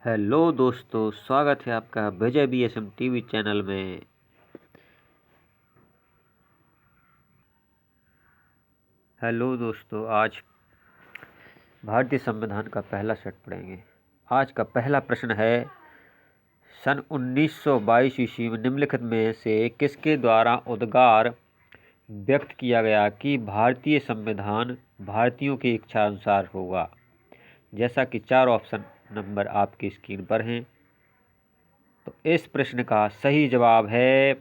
Hello दोस्तों, स्वागत है आपका विजय BSM टीवी चैनल में। हेलो दोस्तों, आज भारतीय संविधान का पहला सेट पढ़ेंगे। आज का पहला प्रश्न है, सन 1922 ईस्वी में निम्नलिखित में से किसके द्वारा उद्गार व्यक्त किया गया कि भारतीय संविधान भारतीयों की इच्छा अनुसार होगा। जैसा कि 4 ऑप्शन नंबर आपकी स्क्रीन पर हैं। तो इस प्रश्न का सही जवाब है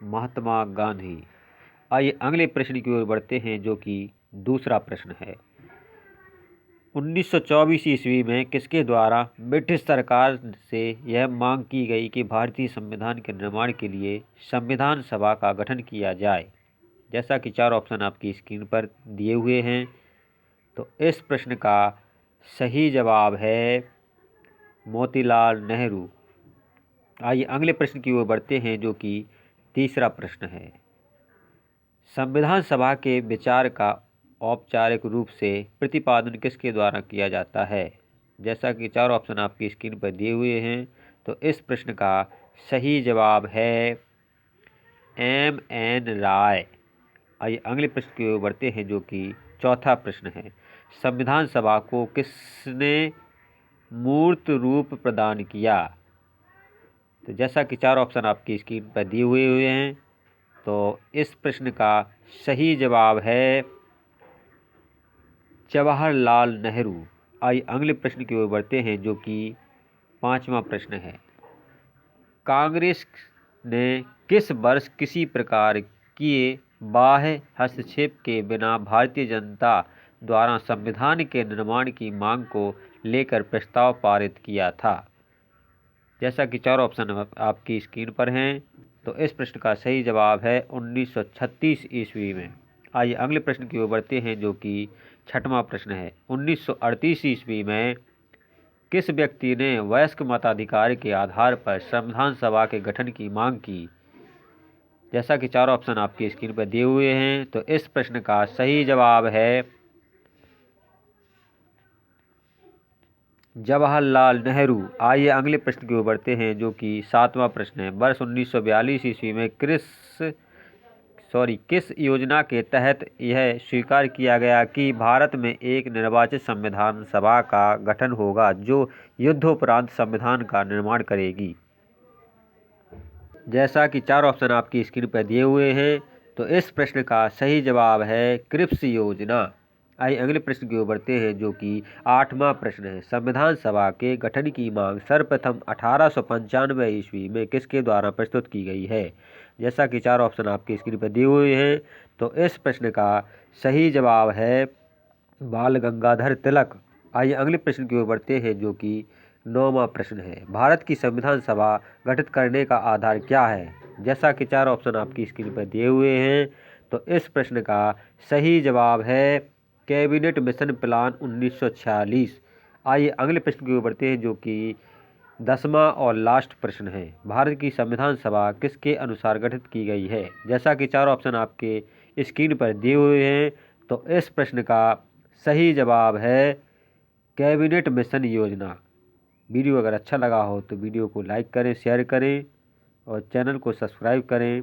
महात्मा गांधी। आइए अगले प्रश्न की ओर बढ़ते हैं, जो कि दूसरा प्रश्न है। 1924 ईस्वी में किसके द्वारा ब्रिटिश सरकार से यह मांग की गई कि भारतीय संविधान के निर्माण के लिए संविधान सभा का गठन किया जाए। जैसा कि 4 ऑप्शन आपकी स्क्रीन पर दिए हुए हैं। तो इस प्रश्न का सही जवाब है मोतीलाल नेहरू। आइए अगले प्रश्न की ओर बढ़ते हैं, जो कि तीसरा प्रश्न है। संविधान सभा के विचार का औपचारिक रूप से प्रतिपादन किसके द्वारा किया जाता है। जैसा कि 4 ऑप्शन आपकी स्क्रीन पर दिए हुए हैं। तो इस प्रश्न का सही जवाब है M.N. राय। आइए अगले प्रश्न की ओर बढ़ते हैं, जो कि चौथा प्रश्न है। संविधान सभा को किसने मूर्त रूप प्रदान किया। तो जैसा कि 4 ऑप्शन आपकी स्क्रीन पर दिए हुए हैं। तो इस प्रश्न का सही जवाब है जवाहरलाल नेहरू। आइए अगले प्रश्न की ओर बढ़ते हैं, जो कि पांचवा प्रश्न है। कांग्रेस ने किस वर्ष किसी प्रकार किए बाह्य हस्तक्षेप के बिना भारतीय जनता द्वारा संविधान के निर्माण की मांग को लेकर प्रस्ताव पारित किया था। जैसा कि 4 ऑप्शन आपकी स्क्रीन पर हैं। तो इस प्रश्न का सही जवाब है 1936 ईस्वी में। आइए अगले प्रश्न की ओर बढ़ते हैं, जो कि छठवां प्रश्न है। 1938 ईस्वी में किस व्यक्ति ने वयस्क मताधिकार के आधार पर संविधान सभा के गठन की मांग की। जैसा कि 4 ऑप्शन आपकी स्क्रीन पर दिए हुए हैं। तो इस प्रश्न का सही जवाब है जवाहरलाल नेहरू। आइए अगले प्रश्न की ओर बढ़ते हैं, जो कि सातवां प्रश्न है। वर्ष 1942 ईस्वी में किस योजना के तहत यह स्वीकार किया गया कि भारत में एक निर्वाचित संविधान सभा का गठन होगा जो युद्धोपरांत संविधान का निर्माण करेगी। जैसा कि 4 ऑप्शन आपकी स्क्रीन पर दिए हुए हैं। तो इस प्रश्न का सही जवाब है क्रिप्स योजना। आइए अगले प्रश्न की ओर बढ़ते हैं, जो कि 8वां प्रश्न है। संविधान सभा के गठन की मांग सर्वप्रथम 1895 ईस्वी में किसके द्वारा प्रस्तुत की गई है। जैसा कि 4 ऑप्शन आपकी स्क्रीन पर दिए हुए हैं। तो इस प्रश्न का सही जवाब है बाल गंगाधर तिलक। आइए अगले प्रश्न की ओर बढ़ते हैं, जो कि 9वां प्रश्न है। भारत की संविधान सभा गठित करने का आधार क्या है। जैसा कि 4 ऑप्शन आपकी स्क्रीन पर दिए हुए हैं। तो इस प्रश्न का सही जवाब है कैबिनेट मिशन प्लान 1946। आइए अगले प्रश्न की ओर बढ़ते हैं, जो कि 10वां और लास्ट प्रश्न है। भारत की संविधान सभा किसके अनुसार गठित की गई है। जैसा कि 4 ऑप्शन आपके स्क्रीन पर दिए हुए हैं। तो इस प्रश्न का सही जवाब है कैबिनेट मिशन योजना। वीडियो अगर अच्छा लगा हो तो वीडियो को लाइक करें, शेयर करें और चैनल को सब्सक्राइब करें।